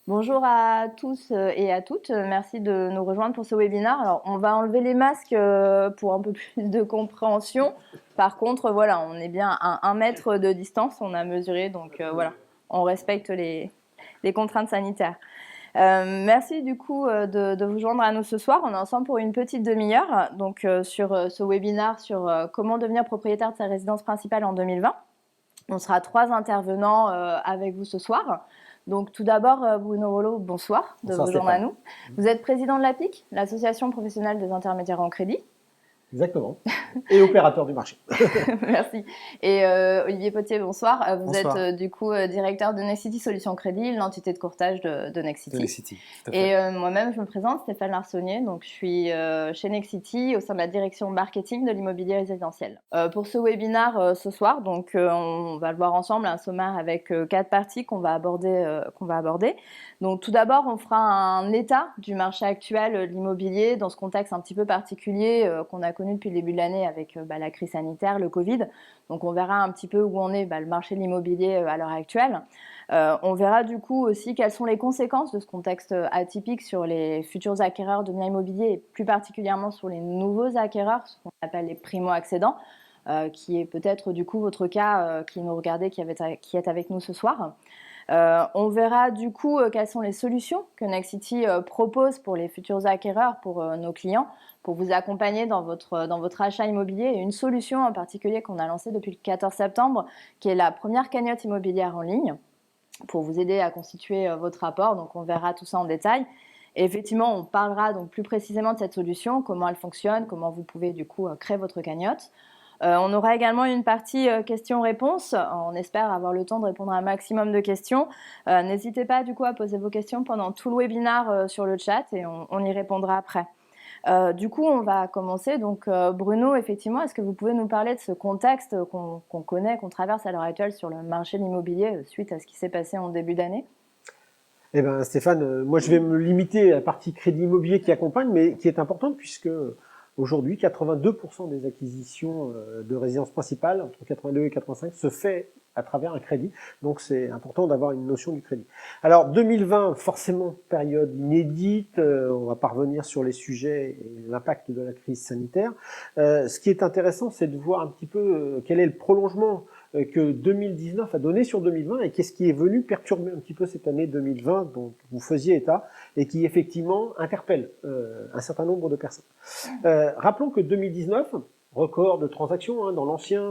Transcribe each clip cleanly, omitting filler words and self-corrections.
Bonjour à tous et à toutes. Merci de nous rejoindre pour ce webinaire. Alors, on va enlever les masques pour un peu plus de compréhension. Par contre, voilà, on est bien à 1 mètre de distance. On a mesuré, donc voilà, on respecte les contraintes sanitaires. Merci du coup de vous joindre à nous ce soir. On est ensemble pour une petite demi-heure donc sur ce webinaire sur comment devenir propriétaire de sa résidence principale en 2020. On sera 3 intervenants avec vous ce soir. Donc tout d'abord, Bruno Rollo, bonsoir de Bonsoir vous joindre à Stéphane. nous. Vous êtes président de l'APIC, l'Association professionnelle des intermédiaires en crédit. Exactement. Et opérateur du marché. Merci. Et Olivier Potier, bonsoir. Vous êtes Bonsoir. du coup directeur de Nexity Solutions Crédit, l'entité de courtage de De Nexity. Nexity, tout à fait. Et moi-même, je me présente, Stéphane Larsonnier, donc je suis chez Nexity au sein de la direction marketing de l'immobilier résidentiel. Pour ce webinaire ce soir, donc on va le voir ensemble, un sommaire avec 4 parties qu'on va aborder. Donc tout d'abord, on fera un état du marché actuel de l'immobilier dans ce contexte un petit peu particulier qu'on a connu depuis le début de l'année avec la crise sanitaire, le Covid. Donc on verra un petit peu où en est le marché de l'immobilier à l'heure actuelle. On verra du coup aussi quelles sont les conséquences de ce contexte atypique sur les futurs acquéreurs de biens immobiliers et plus particulièrement sur les nouveaux acquéreurs, ce qu'on appelle les primo-accédants, qui est peut-être du coup votre cas qui nous regardez, qui est avec nous ce soir. On verra du coup quelles sont les solutions que Nexity propose pour les futurs acquéreurs, pour nos clients, pour vous accompagner dans votre achat immobilier. Et une solution en particulier qu'on a lancée depuis le 14 septembre, qui est la première cagnotte immobilière en ligne, pour vous aider à constituer votre rapport. Donc on verra tout ça en détail. Et effectivement, on parlera donc plus précisément de cette solution, comment elle fonctionne, comment vous pouvez du coup créer votre cagnotte. On aura également une partie questions-réponses. On espère avoir le temps de répondre à un maximum de questions. N'hésitez pas du coup à poser vos questions pendant tout le webinaire sur le chat et on y répondra après. Du coup, on va commencer. Donc, Bruno, effectivement, est-ce que vous pouvez nous parler de ce contexte qu'on connaît, qu'on traverse à l'heure actuelle sur le marché de l'immobilier suite à ce qui s'est passé en début d'année? Eh ben Stéphane, moi je vais me limiter à la partie crédit immobilier qui accompagne, mais qui est importante puisque aujourd'hui 82% des acquisitions de résidence principale, entre 82 et 85, se fait à travers un crédit. Donc c'est important d'avoir une notion du crédit. Alors 2020, forcément période inédite, on va pas revenir sur les sujets et l'impact de la crise sanitaire. Ce qui est intéressant, c'est de voir un petit peu quel est le prolongement que 2019 a donné sur 2020 et qu'est-ce qui est venu perturber un petit peu cette année 2020 dont vous faisiez état et qui effectivement interpelle un certain nombre de personnes. Rappelons que 2019, record de transactions dans l'ancien,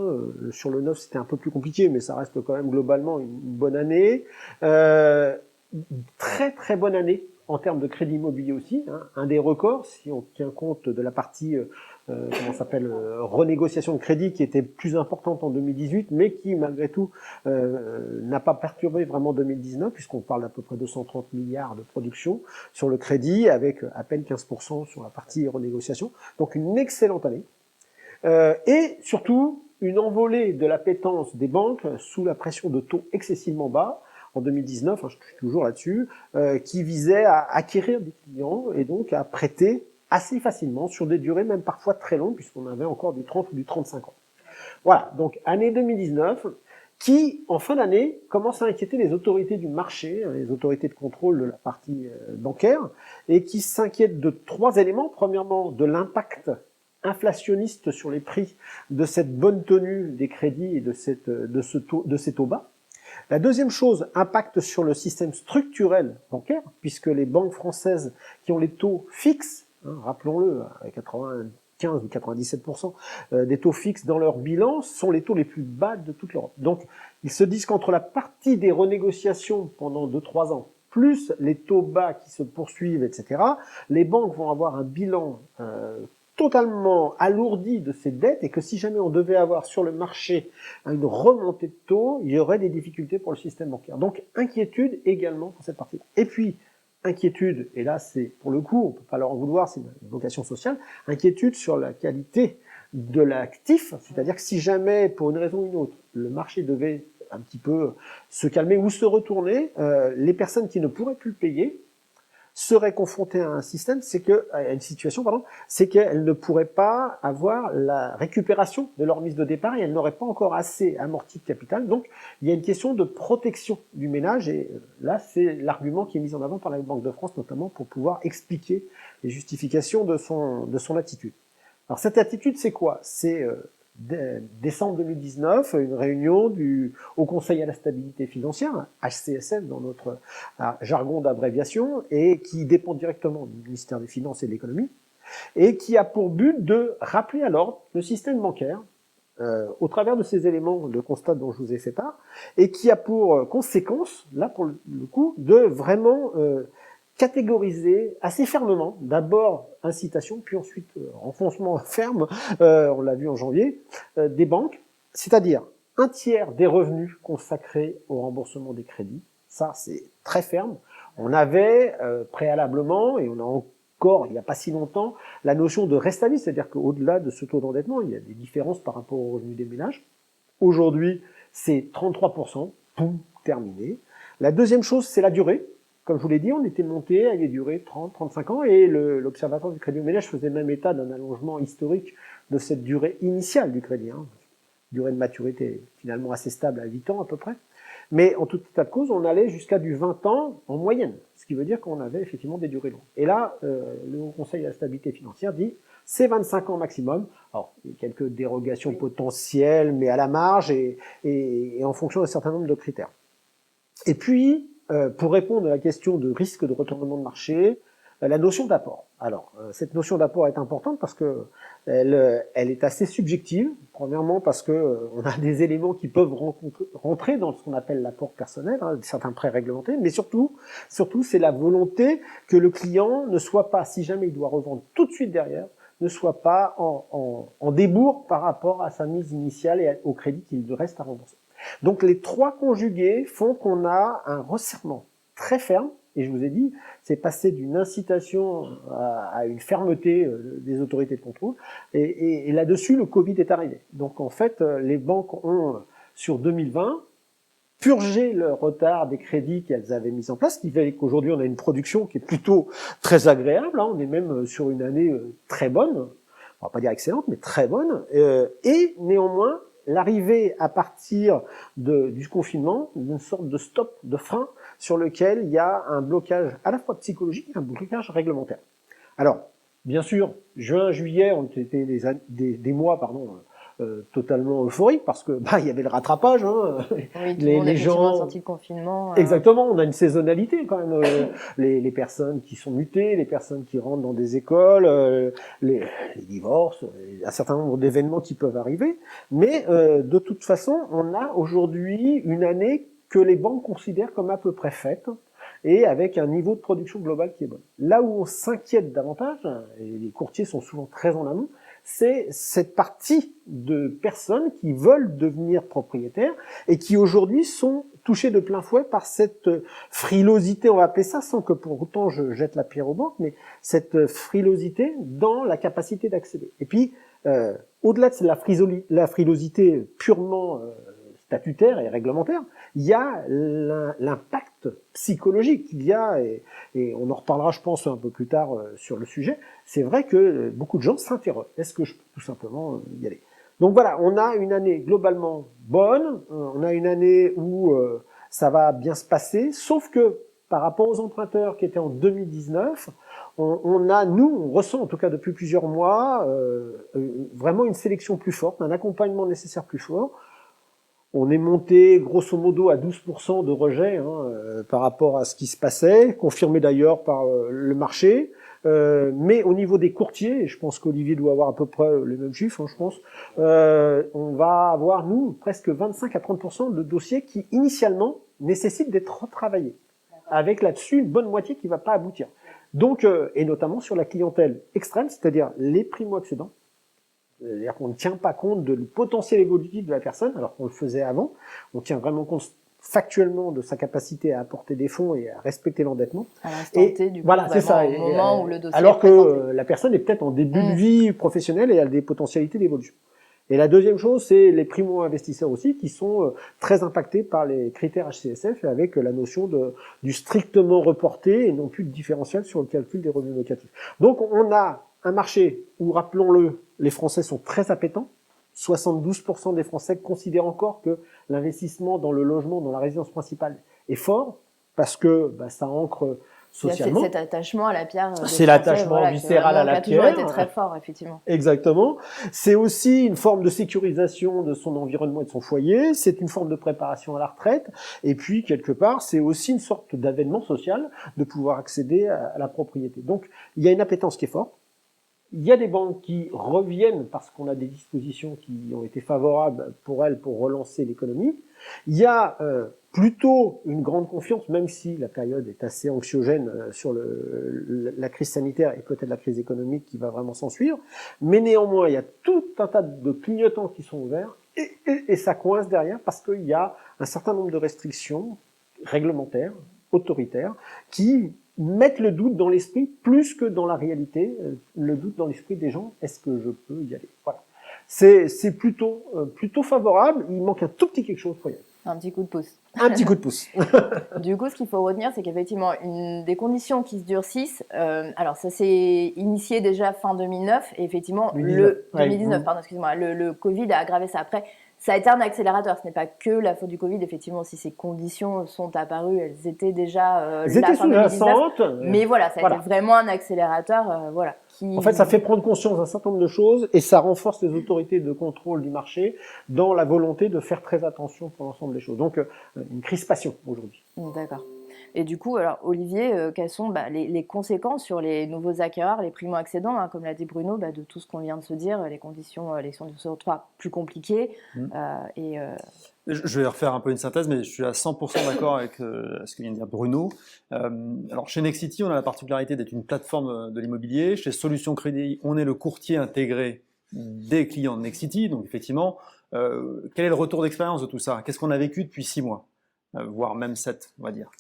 sur le neuf c'était un peu plus compliqué mais ça reste quand même globalement une bonne année. Très très bonne année en termes de crédit immobilier aussi, un des records si on tient compte de la partie renégociation de crédit qui était plus importante en 2018, mais qui malgré tout n'a pas perturbé vraiment 2019 puisqu'on parle d'à peu près 230 milliards de production sur le crédit avec à peine 15% sur la partie renégociation. Donc une excellente année et surtout une envolée de l'appétence des banques sous la pression de taux excessivement bas en 2019, je suis toujours là-dessus, qui visait à acquérir des clients et donc à prêter assez facilement sur des durées même parfois très longues puisqu'on avait encore du 30 ou du 35 ans. Voilà, donc année 2019 qui, en fin d'année, commence à inquiéter les autorités du marché, les autorités de contrôle de la partie bancaire, et qui s'inquiètent de 3 éléments. Premièrement, de l'impact inflationniste sur les prix de cette bonne tenue des crédits et de ces taux bas. La deuxième chose, impact sur le système structurel bancaire, puisque les banques françaises qui ont les taux fixes, rappelons-le, avec 95 ou 97% des taux fixes dans leur bilan, sont les taux les plus bas de toute l'Europe. Donc, ils se disent qu'entre la partie des renégociations pendant 2-3 ans, plus les taux bas qui se poursuivent, etc., les banques vont avoir un bilan totalement alourdi de ces dettes et que si jamais on devait avoir sur le marché une remontée de taux, il y aurait des difficultés pour le système bancaire. Donc inquiétude également pour cette partie. Et puis inquiétude, et là c'est pour le coup, on peut pas leur en vouloir, c'est une vocation sociale, inquiétude sur la qualité de l'actif, c'est-à-dire que si jamais pour une raison ou une autre le marché devait un petit peu se calmer ou se retourner, les personnes qui ne pourraient plus payer serait confrontée à un système, à une situation, pardon, c'est qu'elle ne pourrait pas avoir la récupération de leur mise de départ et elle n'aurait pas encore assez amorti de capital. Donc, il y a une question de protection du ménage et là, c'est l'argument qui est mis en avant par la Banque de France, notamment pour pouvoir expliquer les justifications de son attitude. Alors, cette attitude, c'est quoi? C'est décembre 2019, une réunion du Haut Conseil à la stabilité financière, HCSF dans notre jargon d'abréviation, et qui dépend directement du ministère des Finances et de l'Économie, et qui a pour but de rappeler à l'ordre le système bancaire au travers de ces éléments de constat dont je vous ai fait part, et qui a pour conséquence, là pour le coup, de vraiment catégoriser assez fermement, d'abord incitation, puis ensuite renfoncement ferme, on l'a vu en janvier, des banques, c'est-à-dire un tiers des revenus consacrés au remboursement des crédits, ça c'est très ferme. On avait préalablement, et on a encore, il n'y a pas si longtemps, la notion de reste à vie, c'est-à-dire qu'au-delà de ce taux d'endettement, il y a des différences par rapport aux revenus des ménages. Aujourd'hui, c'est 33%, boum, terminé. La deuxième chose, c'est la durée. Comme je vous l'ai dit, on était monté à des durées 30, 35 ans et l'Observatoire du crédit au ménage faisait même état d'un allongement historique de cette durée initiale du crédit. Durée de maturité finalement assez stable à 8 ans à peu près. Mais en tout état de cause, on allait jusqu'à du 20 ans en moyenne, ce qui veut dire qu'on avait effectivement des durées longues. Et là, le Haut Conseil de la stabilité financière dit c'est 25 ans maximum. Alors, il y a quelques dérogations potentielles, mais à la marge et en fonction d'un certain nombre de critères. Et puis, pour répondre à la question de risque de retournement de marché, la notion d'apport. Alors, cette notion d'apport est importante parce que elle est assez subjective. Premièrement, parce que on a des éléments qui peuvent rentrer dans ce qu'on appelle l'apport personnel, certains prêts réglementés, mais surtout, c'est la volonté que le client ne soit pas, si jamais il doit revendre tout de suite derrière, ne soit pas en débours par rapport à sa mise initiale et au crédit qu'il reste à rembourser. Donc les trois conjugués font qu'on a un resserrement très ferme, et je vous ai dit, c'est passé d'une incitation à une fermeté des autorités de contrôle, et là-dessus, le Covid est arrivé. Donc en fait, les banques ont, sur 2020, purgé le retard des crédits qu'elles avaient mis en place, ce qui fait qu'aujourd'hui, on a une production qui est plutôt très agréable, on est même sur une année très bonne, on va pas dire excellente, mais très bonne, et néanmoins, l'arrivée à partir du confinement, d'une sorte de stop, de frein, sur lequel il y a un blocage à la fois psychologique et un blocage réglementaire. Alors, bien sûr, juin, juillet ont été des mois, totalement euphoriques parce que il y avait le rattrapage. Oui, les gens sortis de confinement. Exactement, on a une saisonnalité quand même. Les personnes qui sont mutées, les personnes qui rentrent dans des écoles, les divorces, un certain nombre d'événements qui peuvent arriver. Mais de toute façon, on a aujourd'hui une année que les banques considèrent comme à peu près faite et avec un niveau de production global qui est bon. Là où on s'inquiète davantage, et les courtiers sont souvent très en amont, c'est cette partie de personnes qui veulent devenir propriétaires et qui aujourd'hui sont touchées de plein fouet par cette frilosité, on va appeler ça, sans que pour autant je jette la pierre aux banques, mais cette frilosité dans la capacité d'accéder. Et puis, au-delà de la frilosité purement statutaire et réglementaire, il y a l'impact psychologique qu'il y a, et on en reparlera, je pense, un peu plus tard sur le sujet. C'est vrai que beaucoup de gens s'interrogent. Est-ce que je peux tout simplement y aller? Donc voilà, on a une année globalement bonne, on a une année où ça va bien se passer, sauf que par rapport aux emprunteurs qui étaient en 2019, on ressent en tout cas depuis plusieurs mois vraiment une sélection plus forte, un accompagnement nécessaire plus fort. On est monté grosso modo à 12% de rejet par rapport à ce qui se passait, confirmé d'ailleurs par le marché. Mais au niveau des courtiers, et je pense qu'Olivier doit avoir à peu près les mêmes chiffres, je pense, on va avoir, nous, presque 25 à 30% de dossiers qui, initialement, nécessitent d'être retravaillés. Avec là-dessus une bonne moitié qui ne va pas aboutir. Donc, et notamment sur la clientèle extrême, c'est-à-dire les primo-accédants. C'est-à-dire qu'on ne tient pas compte du potentiel évolutif de la personne, alors qu'on le faisait avant. On tient vraiment compte factuellement de sa capacité à apporter des fonds et à respecter l'endettement. À l'instant T, du coup, voilà, c'est ça. Au moment où le dossier alors est que la personne est peut-être en début de vie professionnelle et a des potentialités d'évolution. Et la deuxième chose, c'est les primo-investisseurs aussi, qui sont très impactés par les critères HCSF, avec la notion du strictement reporté et non plus de différentiel sur le calcul des revenus locatifs. Donc on a un marché où, rappelons-le, les Français sont très appétents. 72% des Français considèrent encore que l'investissement dans le logement, dans la résidence principale, est fort, parce que ça ancre socialement. Il y a cet attachement à la pierre. C'est l'attachement viscéral à la pierre. Qui a toujours été très fort, effectivement. Exactement. C'est aussi une forme de sécurisation de son environnement et de son foyer. C'est une forme de préparation à la retraite. Et puis, quelque part, c'est aussi une sorte d'avènement social de pouvoir accéder à la propriété. Donc, il y a une appétence qui est forte. Il y a des banques qui reviennent parce qu'on a des dispositions qui ont été favorables pour elles pour relancer l'économie. Il y a plutôt une grande confiance, même si la période est assez anxiogène sur la crise sanitaire et peut-être la crise économique qui va vraiment s'ensuivre. Mais néanmoins, il y a tout un tas de clignotants qui sont ouverts et ça coince derrière parce qu'il y a un certain nombre de restrictions réglementaires, autoritaires, qui mettre le doute dans l'esprit plus que dans la réalité, le doute dans l'esprit des gens, est-ce que je peux y aller? Voilà. C'est plutôt favorable, il manque un tout petit quelque chose pour y aller. Un petit coup de pouce. Un petit coup de pouce. Du coup, ce qu'il faut retenir, c'est qu'effectivement, une des conditions qui se durcissent, alors ça s'est initié déjà fin 2009, et effectivement, 2019, pardon, excuse-moi, le Covid a aggravé ça. Après, ça a été un accélérateur. Ce n'est pas que la faute du Covid. Effectivement, si ces conditions sont apparues, elles étaient déjà elles étaient sous-jacentes. Mais voilà, ça a été vraiment un accélérateur. En fait, ça fait prendre conscience d'un certain nombre de choses et ça renforce les autorités de contrôle du marché dans la volonté de faire très attention pour l'ensemble des choses. Donc, une crispation aujourd'hui. D'accord. Et du coup, alors Olivier, quelles sont les conséquences sur les nouveaux acquéreurs, les primo-accédants, hein, comme l'a dit Bruno, de tout ce qu'on vient de se dire, les conditions de octroi plus compliquées Je vais refaire un peu une synthèse, mais je suis à 100% d'accord avec ce que vient de dire Bruno. Alors chez Nexity, on a la particularité d'être une plateforme de l'immobilier. Chez Solutions Crédit, on est le courtier intégré des clients de Nexity. Donc effectivement, quel est le retour d'expérience de tout ça? Qu'est-ce qu'on a vécu depuis 6 mois? Voire même 7, on va dire.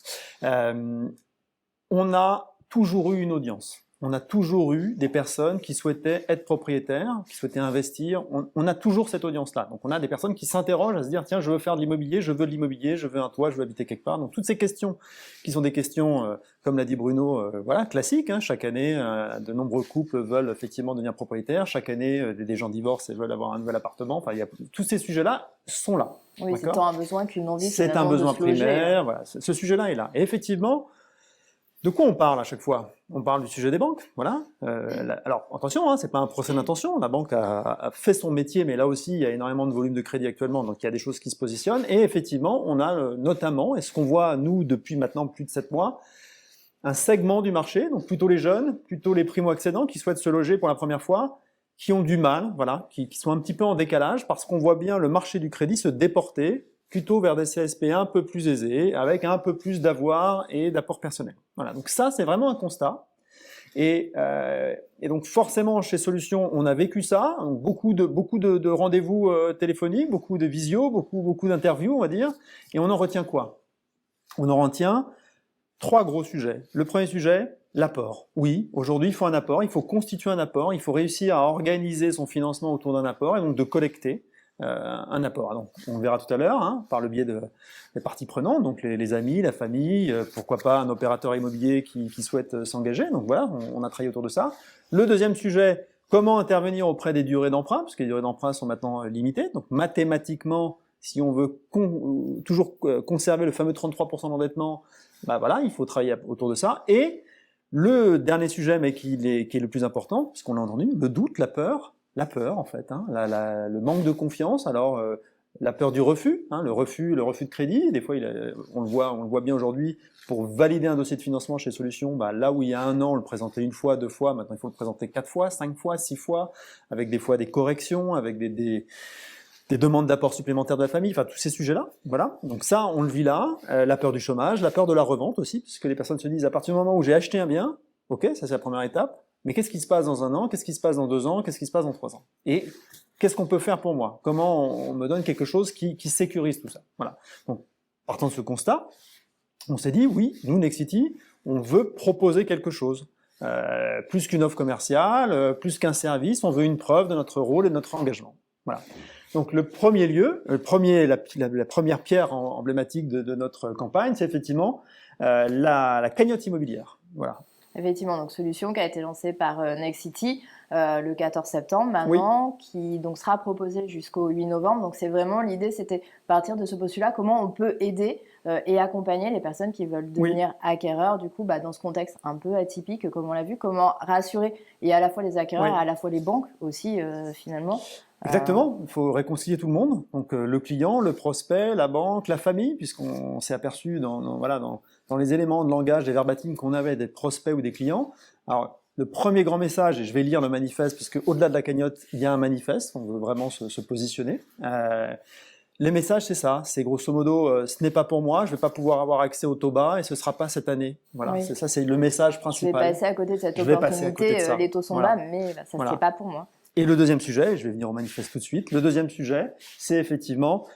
On a toujours eu une audience. On a toujours eu des personnes qui souhaitaient être propriétaires, qui souhaitaient investir. On a toujours cette audience-là. Donc on a des personnes qui s'interrogent à se dire, tiens, je veux faire de l'immobilier, je veux de l'immobilier, je veux un toit, je veux habiter quelque part. Donc toutes ces questions, qui sont des questions, comme l'a dit Bruno, voilà, classiques. Hein. Chaque année, de nombreux couples veulent effectivement devenir propriétaires. Chaque année, des gens divorcent et veulent avoir un nouvel appartement. Enfin, tous ces sujets-là sont là. Oui, c'est tant un besoin qu'une envie. C'est un besoin primaire. Voilà, ce sujet-là est là. Et effectivement, de quoi on parle à chaque fois? On parle du sujet des banques, voilà. Alors attention, hein, c'est pas un procès d'intention. La banque a fait son métier, mais là aussi il y a énormément de volume de crédit actuellement, donc il y a des choses qui se positionnent. Et effectivement, on a notamment, et ce qu'on voit nous depuis maintenant plus de 7 mois, un segment du marché, donc plutôt les jeunes, plutôt les primo-accédants qui souhaitent se loger pour la première fois, qui ont du mal, voilà, qui sont un petit peu en décalage parce qu'on voit bien le marché du crédit se déporter plutôt vers des CSP un peu plus aisés, avec un peu plus d'avoir et d'apport personnel. Voilà, donc ça, c'est vraiment un constat. Et donc forcément, chez Solutions, on a vécu ça, donc beaucoup de rendez-vous téléphoniques, beaucoup de visios, beaucoup d'interviews, on va dire. Et on en retient quoi? On en retient 3 gros sujets. Le premier sujet, l'apport. Oui, aujourd'hui, il faut un apport, il faut constituer un apport, il faut réussir à organiser son financement autour d'un apport et donc de collecter un apport. Donc, on le verra tout à l'heure, hein, par le biais des parties prenantes, donc les amis, la famille, pourquoi pas un opérateur immobilier qui souhaite s'engager. Donc voilà, on a travaillé autour de ça. Le deuxième sujet, comment intervenir auprès des durées d'emprunt, parce que les durées d'emprunt sont maintenant limitées. Donc mathématiquement, si on veut toujours conserver le fameux 33% d'endettement, voilà, il faut travailler autour de ça. Et le dernier sujet, mais qui est le plus important, puisqu'on l'a entendu, le doute, la peur en fait, hein, le manque de confiance. Alors la peur du refus, hein, le refus de crédit. Des fois, on le voit bien aujourd'hui. Pour valider un dossier de financement chez Solutions, là où il y a 1 an, on le présentait 1 fois, 2 fois, maintenant il faut le présenter 4 fois, 5 fois, 6 fois, avec des fois des corrections, avec des demandes d'apport supplémentaires de la famille, enfin tous ces sujets-là, voilà. Donc ça, on le vit là. La peur du chômage, la peur de la revente aussi, puisque les personnes se disent à partir du moment où j'ai acheté un bien, ok, ça c'est la première étape. Mais qu'est-ce qui se passe dans 1 an? Qu'est-ce qui se passe dans 2 ans? Qu'est-ce qui se passe dans 3 ans? Et qu'est-ce qu'on peut faire pour moi? Comment on me donne quelque chose qui sécurise tout ça? Voilà. Donc, partant de ce constat, on s'est dit, oui, nous, Nexity, on veut proposer quelque chose. Plus qu'une offre commerciale, plus qu'un service, on veut une preuve de notre rôle et de notre engagement. Voilà. Donc le premier lieu, la première pierre emblématique de notre campagne, c'est effectivement la cagnotte immobilière. Voilà. Effectivement, donc solution qui a été lancée par Nexity le 14 septembre Oui. maintenant, qui donc sera proposée jusqu'au 8 novembre. Donc c'est vraiment l'idée, c'était partir de ce postulat, comment on peut aider et accompagner les personnes qui veulent devenir acquéreurs, du coup, dans ce contexte un peu atypique, comme on l'a vu, comment rassurer et à la fois les acquéreurs, et à la fois les banques aussi, finalement. Exactement, il faut réconcilier tout le monde, donc le client, le prospect, la banque, la famille, puisqu'on s'est aperçu dans les éléments de langage, des verbatims qu'on avait des prospects ou des clients. Alors, le premier grand message, et je vais lire le manifeste, puisque au-delà de la cagnotte, il y a un manifeste, on veut vraiment se positionner. Les messages, c'est ça, c'est grosso modo, ce n'est pas pour moi, je ne vais pas pouvoir avoir accès au taux bas et ce ne sera pas cette année. Voilà, Oui. c'est ça, c'est le message Je principal. vais passer à côté de cette opportunité, les taux sont bas, mais ça ne se fait pas pour moi. Et le deuxième sujet, je vais venir au manifeste tout de suite, le deuxième sujet, c'est effectivement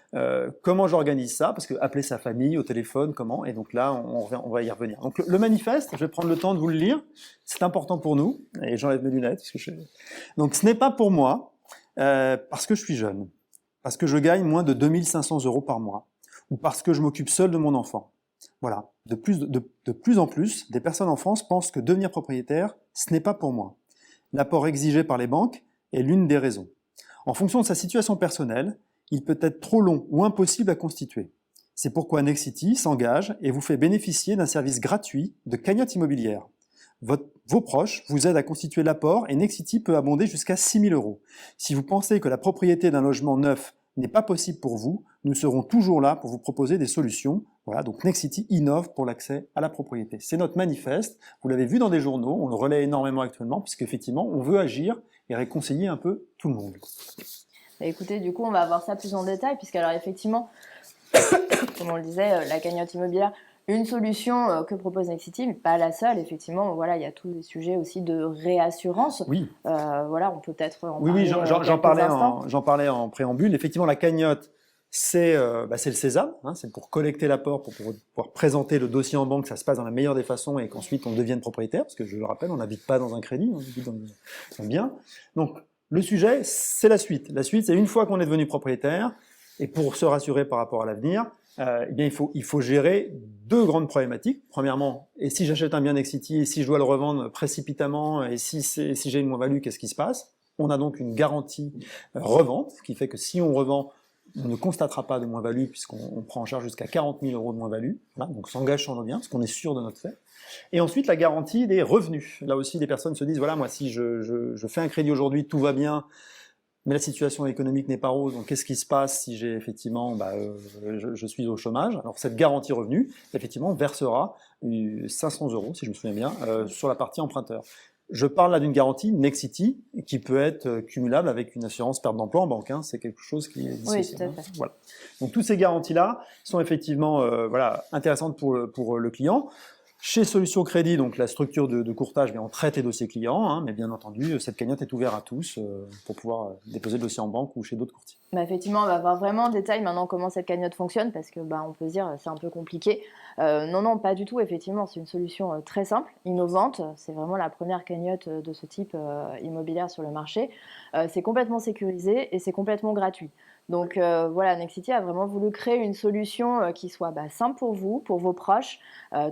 comment j'organise ça, parce que appeler sa famille au téléphone, comment, et donc là, on va y revenir. Donc le manifeste, je vais prendre le temps de vous le lire, c'est important pour nous, et j'enlève mes lunettes. Donc ce n'est pas pour moi, parce que je suis jeune, parce que je gagne moins de 2500 € par mois, ou parce que je m'occupe seul de mon enfant. Voilà, de plus en plus, des personnes en France pensent que devenir propriétaire, ce n'est pas pour moi. L'apport exigé par les banques est l'une des raisons. En fonction de sa situation personnelle, il peut être trop long ou impossible à constituer. C'est pourquoi Nexity s'engage et vous fait bénéficier d'un service gratuit de cagnotte immobilière. Vos proches vous aident à constituer l'apport et Nexity peut abonder jusqu'à 6 000 €. Si vous pensez que la propriété d'un logement neuf n'est pas possible pour vous, nous serons toujours là pour vous proposer des solutions. Voilà, donc Nexity innove pour l'accès à la propriété. C'est notre manifeste, vous l'avez vu dans des journaux, on le relaie énormément actuellement, puisqu'effectivement, on veut agir et réconcilier un peu tout le monde. Écoutez, du coup, on va voir ça plus en détail, puisqu'alors effectivement, comme on le disait, la cagnotte immobilière, une solution que propose Nexity, mais pas la seule. Effectivement, voilà, il y a tous les sujets aussi de réassurance. Oui. Voilà, on peut peut-être en parler. Oui, j'en parlais en préambule. Effectivement, la cagnotte, c'est le sésame, hein, c'est pour collecter l'apport, pour pouvoir présenter le dossier en banque, ça se passe dans la meilleure des façons et qu'ensuite on devienne propriétaire, parce que je le rappelle, on n'habite pas dans un crédit, on habite dans un bien. Donc le sujet, c'est la suite. La suite, c'est une fois qu'on est devenu propriétaire, et pour se rassurer par rapport à l'avenir, eh bien, il faut gérer deux grandes problématiques. Premièrement, et si j'achète un bien Nexity, et si je dois le revendre précipitamment, et si j'ai une moins-value, qu'est-ce qui se passe? On a donc une garantie revente, ce qui fait que si on revend, on ne constatera pas de moins-value puisqu'on prend en charge jusqu'à 40 000 € de moins-value. Voilà, donc on s'engage sur nos biens parce qu'on est sûr de notre fait. Et ensuite, la garantie des revenus. Là aussi, les personnes se disent, voilà, moi, si je fais un crédit aujourd'hui, tout va bien, mais la situation économique n'est pas rose, donc qu'est-ce qui se passe si j'ai effectivement, je suis au chômage? Alors cette garantie revenu, effectivement, versera 500 €, si je me souviens bien, sur la partie emprunteur. Je parle là d'une garantie Nexity qui peut être cumulable avec une assurance perte d'emploi en banque. Hein, c'est quelque chose qui est dissociable. Oui, tout à fait. Voilà. Donc toutes ces garanties-là sont effectivement intéressantes pour le client. Chez Solutions Crédit, donc la structure de courtage, on traite les dossiers clients, hein, mais bien entendu, cette cagnotte est ouverte à tous pour pouvoir déposer le dossier en banque ou chez d'autres courtiers. Effectivement, on va voir vraiment en détail maintenant comment cette cagnotte fonctionne, parce que on peut se dire c'est un peu compliqué. Non, pas du tout. Effectivement, c'est une solution très simple, innovante. C'est vraiment la première cagnotte de ce type immobilière sur le marché. C'est complètement sécurisé et c'est complètement gratuit. Donc voilà, Nexity a vraiment voulu créer une solution qui soit simple pour vous, pour vos proches,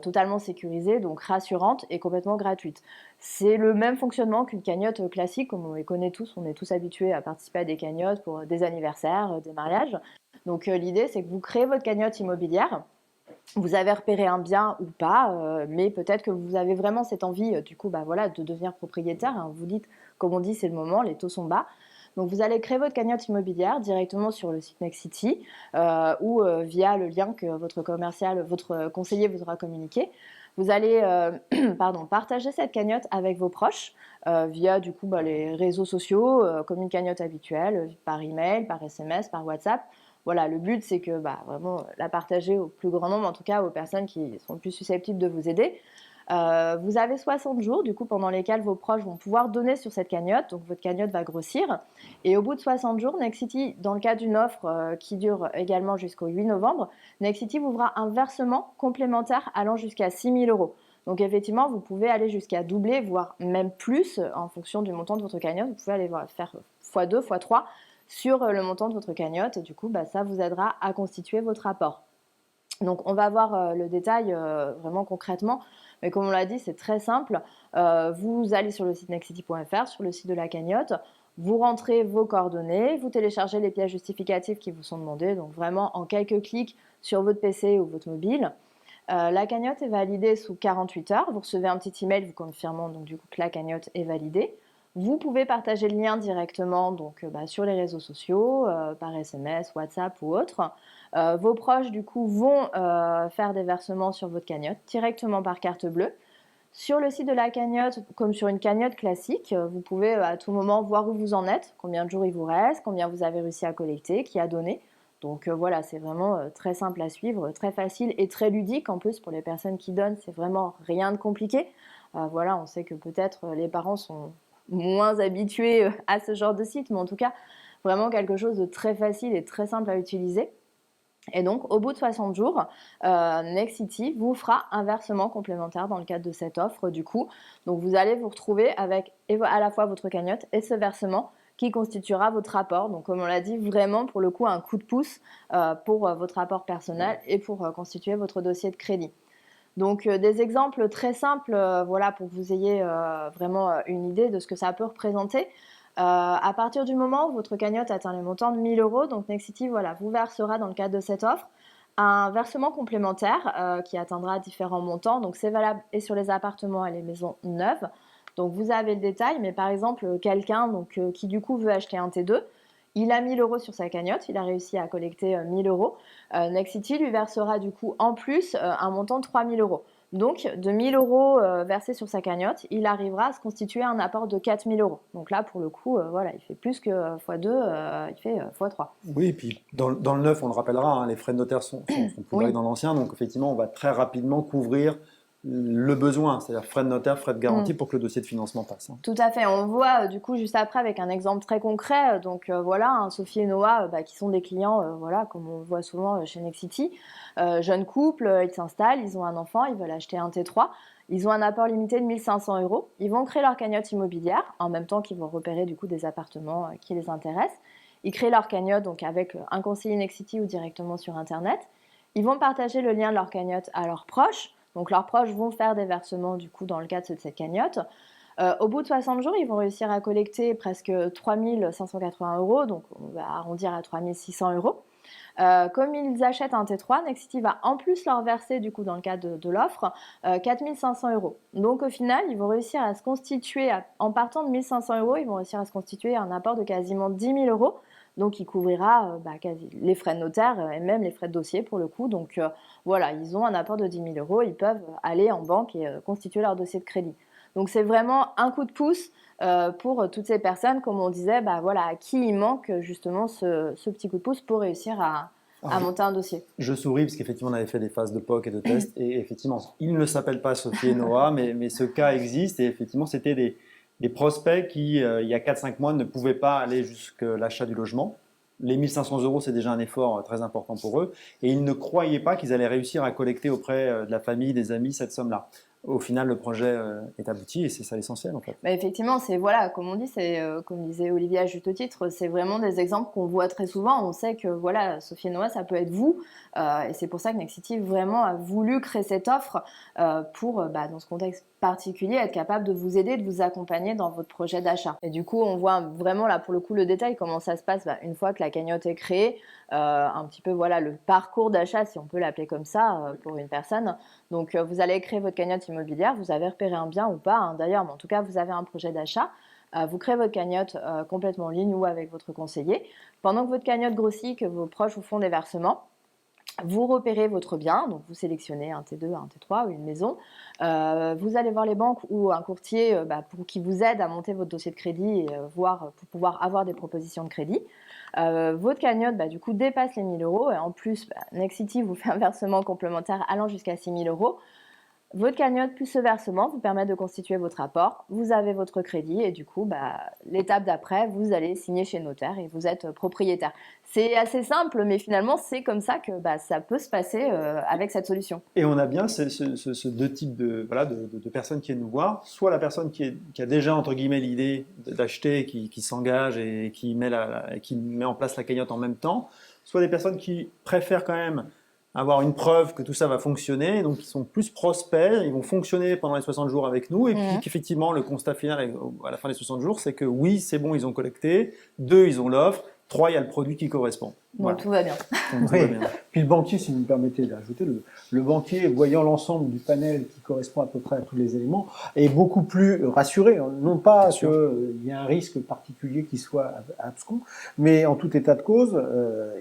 totalement sécurisée, donc rassurante et complètement gratuite. C'est le même fonctionnement qu'une cagnotte classique, comme on les connaît tous, on est tous habitués à participer à des cagnottes pour des anniversaires, des mariages. Donc l'idée, c'est que vous créez votre cagnotte immobilière, vous avez repéré un bien ou pas, mais peut-être que vous avez vraiment cette envie, de devenir propriétaire. Hein. Vous dites, comme on dit, c'est le moment, les taux sont bas. Donc vous allez créer votre cagnotte immobilière directement sur le site Nexity ou via le lien que votre conseiller vous aura communiqué. Vous allez partager cette cagnotte avec vos proches via les réseaux sociaux, comme une cagnotte habituelle, par email, par SMS, par WhatsApp. Voilà, le but c'est que vraiment la partager au plus grand nombre, en tout cas aux personnes qui sont le plus susceptibles de vous aider. Vous avez 60 jours, du coup, pendant lesquels vos proches vont pouvoir donner sur cette cagnotte. Donc, votre cagnotte va grossir. Et au bout de 60 jours, Nexity, dans le cas d'une offre qui dure également jusqu'au 8 novembre, Nexity vous fera un versement complémentaire allant jusqu'à 6 000 €. Donc, effectivement, vous pouvez aller jusqu'à doubler, voire même plus, en fonction du montant de votre cagnotte. Vous pouvez aller faire x2, x3 sur le montant de votre cagnotte et du coup, ça vous aidera à constituer votre apport. Donc, on va voir le détail vraiment concrètement, mais comme on l'a dit, c'est très simple. Vous allez sur le site nexity.fr, sur le site de la cagnotte, vous rentrez vos coordonnées, vous téléchargez les pièces justificatives qui vous sont demandées, donc vraiment en quelques clics sur votre PC ou votre mobile. La cagnotte est validée sous 48 heures. Vous recevez un petit email vous confirmant donc, du coup, que la cagnotte est validée. Vous pouvez partager le lien directement donc, sur les réseaux sociaux, par SMS, WhatsApp ou autre. Vos proches du coup vont faire des versements sur votre cagnotte directement par carte bleue. Sur le site de la cagnotte, comme sur une cagnotte classique, vous pouvez à tout moment voir où vous en êtes, combien de jours il vous reste, combien vous avez réussi à collecter, qui a donné. Donc voilà, c'est vraiment très simple à suivre, très facile et très ludique en plus pour les personnes qui donnent, c'est vraiment rien de compliqué. Voilà, on sait que peut-être les parents sont moins habitués à ce genre de site, mais en tout cas, vraiment quelque chose de très facile et très simple à utiliser. Et donc, au bout de 60 jours, Nexity vous fera un versement complémentaire dans le cadre de cette offre du coup. Donc, vous allez vous retrouver avec à la fois votre cagnotte et ce versement qui constituera votre apport. Donc, comme on l'a dit, vraiment pour le coup, un coup de pouce pour votre apport personnel et pour constituer votre dossier de crédit. Donc, des exemples très simples voilà, pour que vous ayez vraiment une idée de ce que ça peut représenter. À partir du moment où votre cagnotte atteint le montant de 1 000 €, donc Nexity voilà, vous versera dans le cadre de cette offre un versement complémentaire qui atteindra différents montants. Donc c'est valable et sur les appartements et les maisons neuves. Donc vous avez le détail, mais par exemple quelqu'un qui du coup veut acheter un T2, il a 1 000 € sur sa cagnotte, il a réussi à collecter 1 000 €. Nexity lui versera du coup en plus un montant de 3 000 €. Donc, de 1 000 € versés sur sa cagnotte, il arrivera à se constituer un apport de 4 000 €. Donc là, pour le coup, voilà, il fait plus que x2, il fait x3. Oui, et puis dans le neuf, on le rappellera, hein, les frais de notaire sont plus bas que dans l'ancien, donc effectivement, on va très rapidement couvrir le besoin, c'est-à-dire frais de notaire, frais de garantie pour que le dossier de financement passe. Hein. Tout à fait. On voit du coup juste après avec un exemple très concret. Donc voilà, Sophie et Noah qui sont des clients, voilà, comme on voit souvent chez Nexity. Jeune couple, ils s'installent, ils ont un enfant, ils veulent acheter un T3. Ils ont un apport limité de 1 500 €. Ils vont créer leur cagnotte immobilière en même temps qu'ils vont repérer du coup des appartements qui les intéressent. Ils créent leur cagnotte donc avec un conseiller Nexity ou directement sur Internet. Ils vont partager le lien de leur cagnotte à leurs proches. Donc leurs proches vont faire des versements du coup dans le cadre de cette cagnotte. Au bout de 60 jours, ils vont réussir à collecter presque 3 580 €, donc on va arrondir à 3 600 €. Comme ils achètent un T3, Nexity va en plus leur verser du coup dans le cadre de l'offre 4 500 €. Donc au final, ils vont réussir à se constituer, en partant de 1 500 €, ils vont réussir à se constituer un apport de quasiment 10 000 €. Donc, il couvrira quasi les frais de notaire et même les frais de dossier pour le coup. Donc, voilà, ils ont un apport de 10 000 €. Ils peuvent aller en banque et constituer leur dossier de crédit. Donc, c'est vraiment un coup de pouce pour toutes ces personnes, comme on disait, voilà, à qui il manque justement ce petit coup de pouce pour réussir à monter un dossier. Je souris parce qu'effectivement, on avait fait des phases de POC et de tests. Et effectivement, ils ne s'appellent pas Sophie et Noah, mais ce cas existe. Et effectivement, c'était des prospects qui, il y a 4-5 mois, ne pouvaient pas aller jusqu'à l'achat du logement. Les 1 500 €, c'est déjà un effort très important pour eux. Et ils ne croyaient pas qu'ils allaient réussir à collecter auprès de la famille, des amis, cette somme-là. Au final, le projet est abouti et c'est ça l'essentiel en fait. Effectivement, c'est voilà, comme on dit, c'est comme disait Olivier à juste titre, c'est vraiment des exemples qu'on voit très souvent. On sait que voilà, Sophie et Noah, ça peut être vous, et c'est pour ça que Nexity vraiment a voulu créer cette offre pour, dans ce contexte particulier, être capable de vous aider, de vous accompagner dans votre projet d'achat. Et du coup, on voit vraiment là pour le coup le détail, comment ça se passe une fois que la cagnotte est créée, un petit peu voilà le parcours d'achat, si on peut l'appeler comme ça, pour une personne. Donc, vous allez créer votre cagnotte immobilière, vous avez repéré un bien ou pas, hein, d'ailleurs, mais en tout cas, vous avez un projet d'achat. Vous créez votre cagnotte complètement en ligne ou avec votre conseiller. Pendant que votre cagnotte grossit, que vos proches vous font des versements, vous repérez votre bien, donc vous sélectionnez un T2, un T3 ou une maison. Vous allez voir les banques ou un courtier pour qui vous aide à monter votre dossier de crédit et pour pouvoir avoir des propositions de crédit. Votre cagnotte du coup dépasse les 1 000 € et en plus Nexity vous fait un versement complémentaire allant jusqu'à 6 000 €. Votre cagnotte plus ce versement vous permet de constituer votre apport. Vous avez votre crédit et du coup, l'étape d'après, vous allez signer chez le notaire et vous êtes propriétaire. C'est assez simple, mais finalement, c'est comme ça que ça peut se passer avec cette solution. Et on a bien ce deux types de personnes qui viennent nous voir. Soit la personne qui a déjà, entre guillemets, l'idée d'acheter, qui s'engage et qui met en place la cagnotte en même temps. Soit des personnes qui préfèrent quand même avoir une preuve que tout ça va fonctionner, donc ils sont plus prospères, ils vont fonctionner pendant les 60 jours avec nous, et puis qu'effectivement, le constat final à la fin des 60 jours, c'est que oui, c'est bon, ils ont collecté, 2, ils ont l'offre, 3, il y a le produit qui correspond. Voilà. Tout va bien. Donc, tout va bien. Puis le banquier, si vous me permettez d'ajouter, le banquier, voyant l'ensemble du panel qui correspond à peu près à tous les éléments, est beaucoup plus rassuré. Non pas qu'il y a un risque particulier qui soit abscon, mais en tout état de cause,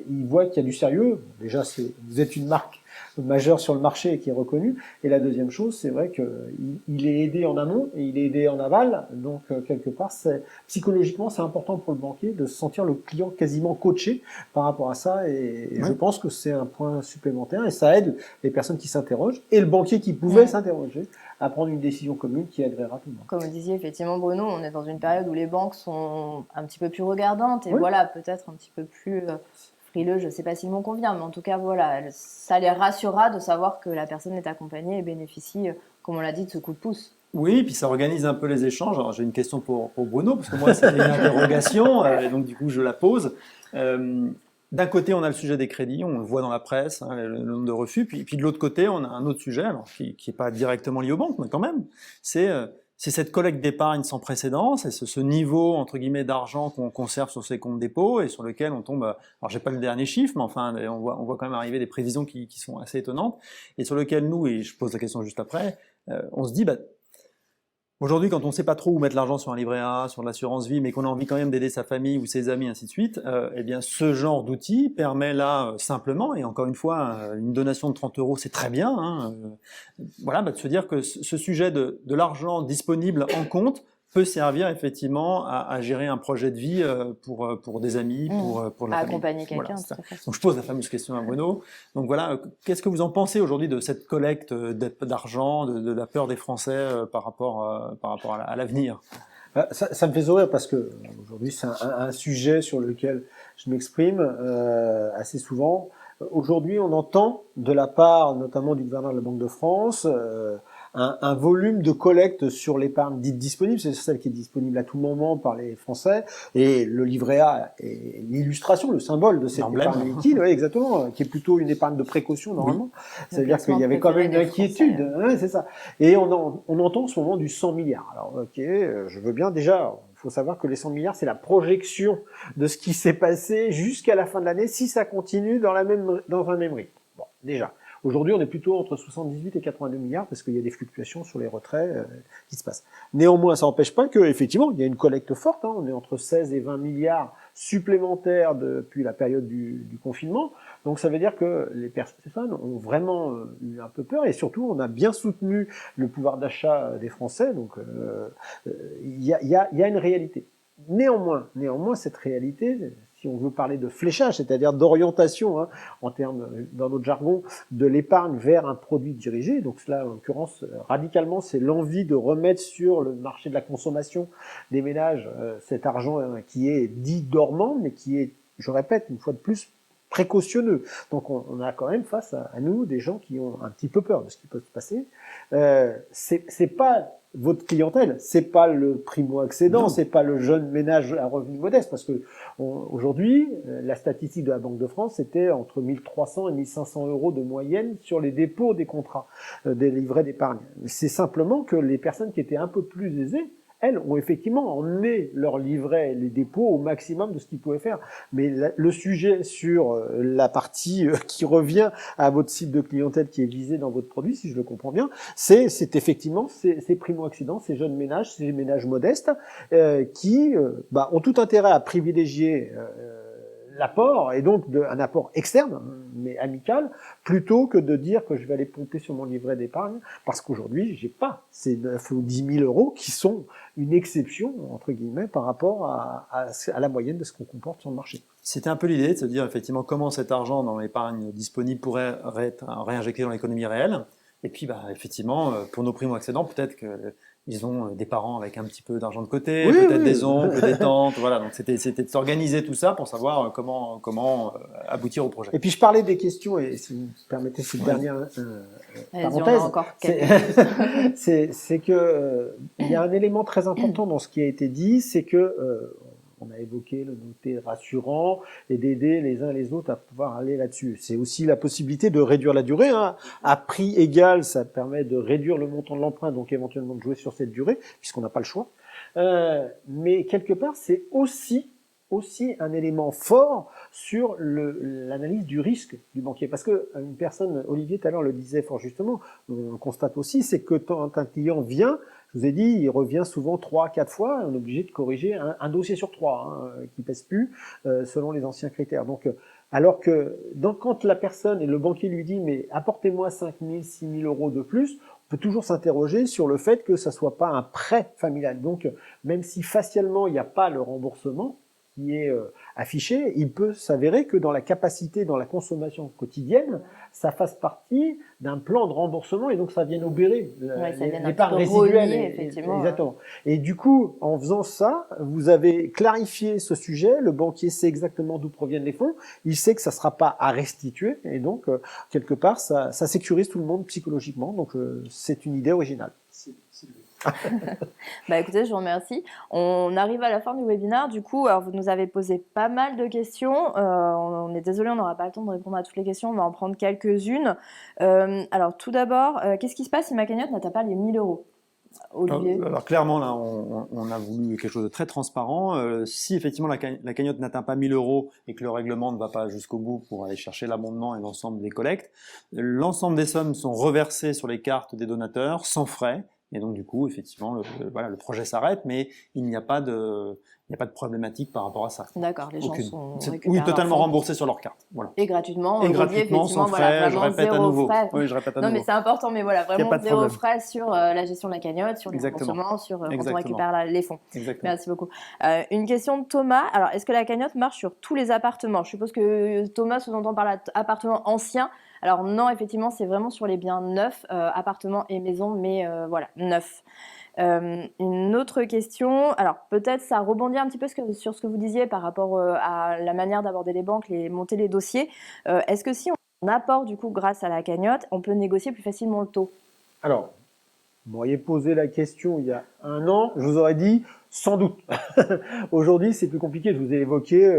il voit qu'il y a du sérieux. Déjà, vous êtes une marque majeure sur le marché et qui est reconnue. Et la deuxième chose, c'est vrai qu'il est aidé en amont et il est aidé en aval. Donc, quelque part, psychologiquement, c'est important pour le banquier de se sentir le client quasiment coaché par rapport à ça. Et je pense que c'est un point supplémentaire et ça aide les personnes qui s'interrogent et le banquier qui pouvait s'interroger à prendre une décision commune qui agréera tout le monde. Comme vous disiez, effectivement, Bruno, on est dans une période où les banques sont un petit peu plus regardantes et voilà, peut-être un petit peu plus frileux, je ne sais pas si le mot convient, mais en tout cas, voilà, ça les rassurera de savoir que la personne est accompagnée et bénéficie, comme on l'a dit, de ce coup de pouce. Oui, puis ça organise un peu les échanges. Alors, j'ai une question pour Bruno, parce que moi, c'est une interrogation, et donc du coup, je la pose. D'un côté, on a le sujet des crédits, on le voit dans la presse, le nombre de refus, puis de l'autre côté, on a un autre sujet, alors, qui n'est pas directement lié aux banques, mais quand même, c'est cette collecte d'épargne sans précédent, c'est ce niveau, entre guillemets, d'argent qu'on conserve sur ses comptes dépôt et sur lequel on tombe, alors j'ai pas le dernier chiffre, mais enfin, on voit quand même arriver des prévisions qui sont assez étonnantes, et sur lequel nous, et je pose la question juste après, on se dit, aujourd'hui, quand on ne sait pas trop où mettre l'argent sur un livret A, sur l'assurance vie, mais qu'on a envie quand même d'aider sa famille ou ses amis, ainsi de suite, eh bien, ce genre d'outil permet là, simplement, et encore une fois, une donation de 30 €, c'est très bien, voilà, de se dire que ce sujet de l'argent disponible en compte peut servir effectivement à gérer un projet de vie pour des amis, pour la famille. Accompagner quelqu'un. Voilà, donc je pose la fameuse question à Bruno. Donc voilà, qu'est-ce que vous en pensez aujourd'hui de cette collecte d'argent, de la peur des Français par rapport à l'avenir? Ça me fait sourire parce que aujourd'hui c'est un sujet sur lequel je m'exprime assez souvent. Aujourd'hui, on entend de la part notamment du gouverneur de la Banque de France un volume de collecte sur l'épargne dite disponible, c'est celle qui est disponible à tout moment par les Français, et le livret A est l'illustration, le symbole de cette épargne liquide, ouais, exactement, qui est plutôt une épargne de précaution normalement. C'est-à-dire qu'il y avait quand même une inquiétude, c'est ça. Et on entend en ce moment du 100 milliards. Alors, ok, je veux bien déjà. Il faut savoir que les 100 milliards, c'est la projection de ce qui s'est passé jusqu'à la fin de l'année, si ça continue dans un même rythme. Bon, déjà. Aujourd'hui, on est plutôt entre 78 et 82 milliards parce qu'il y a des fluctuations sur les retraits qui se passent. Néanmoins, ça n'empêche pas qu'effectivement, il y a une collecte forte. On est entre 16 et 20 milliards supplémentaires depuis la période du confinement. Donc, ça veut dire que les personnes ont vraiment eu un peu peur et surtout, on a bien soutenu le pouvoir d'achat des Français. Donc, il y a une réalité. Néanmoins, cette réalité, si on veut parler de fléchage, c'est-à-dire d'orientation, en termes, dans notre jargon, de l'épargne vers un produit dirigé. Donc cela, en l'occurrence, radicalement, c'est l'envie de remettre sur le marché de la consommation des ménages cet argent qui est dit dormant, mais qui est, je répète, une fois de plus, précautionneux. Donc on a quand même face à nous des gens qui ont un petit peu peur de ce qui peut se passer. C'est pas votre clientèle, c'est pas le primo-accédant, c'est pas le jeune ménage à revenu modeste, parce que aujourd'hui, la statistique de la Banque de France, c'était entre 1300 et 1500 € de moyenne sur les dépôts des contrats, des livrets d'épargne. C'est simplement que les personnes qui étaient un peu plus aisées, elles ont effectivement emmené leur livret, les dépôts au maximum de ce qu'ils pouvaient faire. Mais le sujet sur la partie qui revient à votre cible de clientèle qui est visée dans votre produit, si je le comprends bien, c'est effectivement ces primo-accédants, ces jeunes ménages, ces ménages modestes qui ont tout intérêt à privilégier l'apport, et donc un apport externe, mais amical, plutôt que de dire que je vais aller pomper sur mon livret d'épargne, parce qu'aujourd'hui, j'ai pas ces 9 ou 10 000 € qui sont une exception, entre guillemets, par rapport à la moyenne de ce qu'on comporte sur le marché. C'était un peu l'idée de se dire effectivement comment cet argent dans l'épargne disponible pourrait être réinjecté dans l'économie réelle. Et puis, effectivement, pour nos primo-accédants, peut-être qu'ils ont des parents avec un petit peu d'argent de côté, peut-être des oncles, des tantes. Voilà, donc c'était de s'organiser tout ça pour savoir comment aboutir au projet. Et puis je parlais des questions, et si vous me permettez cette dernière parenthèse, on a encore quelques... c'est que il y a un élément très important dans ce qui a été dit, c'est que on a évoqué le noté rassurant et d'aider les uns les autres à pouvoir aller là-dessus. C'est aussi la possibilité de réduire la durée. Hein. À prix égal, ça permet de réduire le montant de l'emprunt, donc éventuellement de jouer sur cette durée, puisqu'on n'a pas le choix. Mais quelque part, c'est aussi un élément fort sur l'analyse du risque du banquier. Parce que une personne, Olivier tout à l'heure le disait fort justement, on constate aussi, c'est que quand un client vient, je vous ai dit, il revient souvent 3-4 fois, on est obligé de corriger un dossier sur 3, qui pèse plus, selon les anciens critères. Donc, alors que quand la personne et le banquier lui dit, mais apportez-moi 5 000, 6 000 euros de plus, on peut toujours s'interroger sur le fait que ça soit pas un prêt familial. Donc, même si facialement il n'y a pas le remboursement qui est affiché, il peut s'avérer que dans la capacité, dans la consommation quotidienne, ça fasse partie d'un plan de remboursement et donc ça vienne obérer l'épargne résiduelle. Effectivement. Exactement. Et du coup, en faisant ça, vous avez clarifié ce sujet, le banquier sait exactement d'où proviennent les fonds, il sait que ça ne sera pas à restituer et donc, quelque part, ça sécurise tout le monde psychologiquement. Donc, c'est une idée originale. Écoutez, je vous remercie. On arrive à la fin du webinaire. Du coup, alors, vous nous avez posé pas mal de questions. On est désolé, on n'aura pas le temps de répondre à toutes les questions. On va en prendre quelques-unes. Alors, tout d'abord, qu'est-ce qui se passe si ma cagnotte n'atteint pas les 1 000 euros, Olivier? Alors clairement, là, on a voulu quelque chose de très transparent. Si effectivement la cagnotte n'atteint pas 1 000 euros et que le règlement ne va pas jusqu'au bout pour aller chercher l'abondement et l'ensemble des collectes, l'ensemble des sommes sont reversées sur les cartes des donateurs sans frais. Et donc du coup, effectivement, le projet s'arrête, mais il n'y a pas de problématique par rapport à ça. D'accord, les gens sont récupérés. Oui, totalement remboursés sur leur carte. Voilà. Et gratuitement. Et gratuitement, sans frais, je répète à nouveau. Oui, je répète à nouveau. Non, mais c'est important, mais voilà, vraiment zéro frais sur la gestion de la cagnotte, sur les remboursements, sur quand on récupère les fonds. Exactement. Merci beaucoup. Une question de Thomas. Alors, est-ce que la cagnotte marche sur tous les appartements? Je suppose que Thomas sous-entend par l'appartement ancien. Alors non, effectivement, c'est vraiment sur les biens neufs, appartements et maisons, mais voilà, neufs. Une autre question, alors peut-être ça rebondit un petit peu sur ce que vous disiez par rapport à la manière d'aborder les banques, monter les dossiers. Est-ce que si on apporte du coup grâce à la cagnotte, on peut négocier plus facilement le taux? Alors, vous m'auriez posé la question il y a 1 an, je vous aurais dit sans doute. Aujourd'hui, c'est plus compliqué. Je vous ai évoqué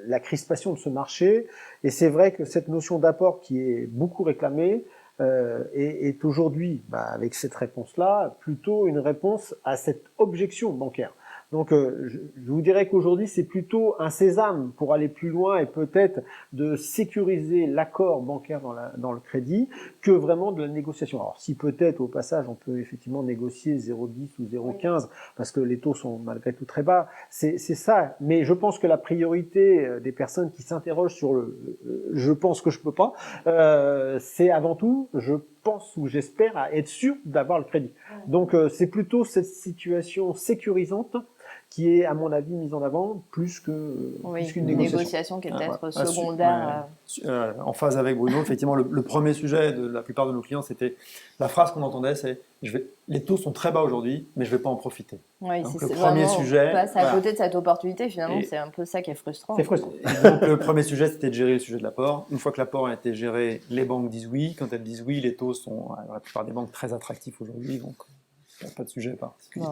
la crispation de ce marché, et c'est vrai que cette notion d'apport qui est beaucoup réclamée est aujourd'hui, avec cette réponse-là, plutôt une réponse à cette objection bancaire. Donc, je vous dirais qu'aujourd'hui, c'est plutôt un sésame pour aller plus loin et peut-être de sécuriser l'accord bancaire dans le crédit que vraiment de la négociation. Alors, si peut-être, au passage, on peut effectivement négocier 0,10 ou 0,15 parce que les taux sont malgré tout très bas, c'est ça. Mais je pense que la priorité des personnes qui s'interrogent sur je pense que je peux pas, c'est avant tout, je pense ou j'espère à être sûr d'avoir le crédit. Donc, c'est plutôt cette situation sécurisante qui est, à mon avis, mise en avant plus qu'une négociation qui est peut-être secondaire. En phase avec Bruno, effectivement, le premier sujet de la plupart de nos clients, c'était la phrase qu'on entendait, c'est les taux sont très bas aujourd'hui, mais je ne vais pas en profiter. Oui, donc, c'est le premier sujet. On passe à côté de cette opportunité, finalement, c'est un peu ça qui est frustrant. C'est frustrant. Donc, le premier sujet, c'était de gérer le sujet de l'apport. Une fois que l'apport a été géré, les banques disent oui. Quand elles disent oui, les taux sont, dans la plupart des banques, très attractifs aujourd'hui, donc il n'y a pas de sujet particulier.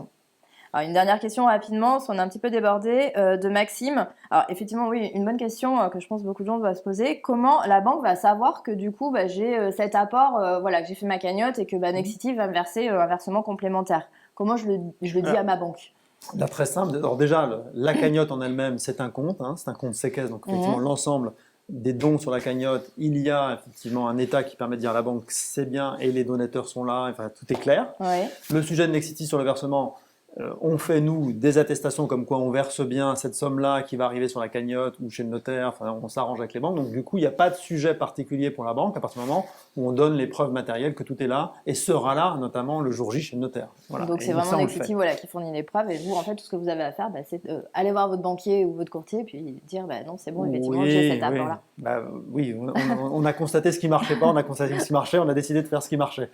Alors, une dernière question rapidement, parce qu'on a un petit peu débordé, de Maxime. Alors effectivement, oui, une bonne question que je pense beaucoup de gens doivent se poser. Comment la banque va savoir que du coup, j'ai cet apport, que j'ai fait ma cagnotte et que Nexity va me verser un versement complémentaire? Comment je le dis à ma banque? Là, très simple. Alors déjà, la cagnotte en elle-même, c'est un compte, c'est un compte séquestre, donc effectivement l'ensemble des dons sur la cagnotte, il y a effectivement un état qui permet de dire à la banque c'est bien et les donateurs sont là, enfin tout est clair. Ouais. Le sujet de Nexity sur le versement, On fait, nous, des attestations comme quoi on verse bien cette somme-là qui va arriver sur la cagnotte ou chez le notaire, enfin, on s'arrange avec les banques. Donc, du coup, il n'y a pas de sujet particulier pour la banque à partir du moment où on donne les preuves matérielles que tout est là et sera là, notamment le jour J chez le notaire. Voilà. Donc, Et c'est vraiment ça, on le Nexity fait. qui fournit les preuves. Et vous, en fait, tout ce que vous avez à faire, c'est aller voir votre banquier ou votre courtier et puis dire non, c'est bon, effectivement, j'ai cet apport-là. Oui, on a constaté ce qui marchait pas, on a constaté ce qui marchait, on a décidé de faire ce qui marchait.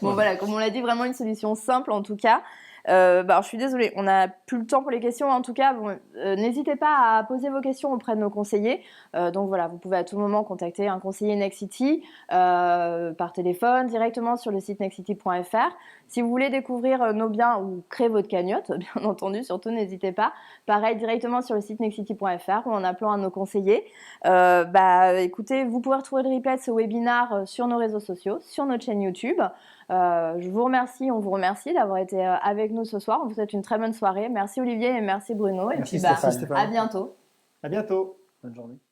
Bon, voilà, comme on l'a dit, vraiment une solution simple en tout cas. Alors, je suis désolée, on n'a plus le temps pour les questions. En tout cas, n'hésitez pas à poser vos questions auprès de nos conseillers. Donc voilà, vous pouvez à tout moment contacter un conseiller Nexity par téléphone, directement sur le site nexity.fr. Si vous voulez découvrir nos biens ou créer votre cagnotte, bien entendu, surtout n'hésitez pas. Pareil, directement sur le site nexity.fr ou en appelant un de nos conseillers. Écoutez, vous pouvez retrouver le replay de ce webinaire sur nos réseaux sociaux, sur notre chaîne YouTube. Je vous remercie, on vous remercie d'avoir été avec nous ce soir. On vous souhaite une très bonne soirée. Merci Olivier et merci Bruno. Merci et puis Stéphane. à bientôt. À bientôt. Bonne journée.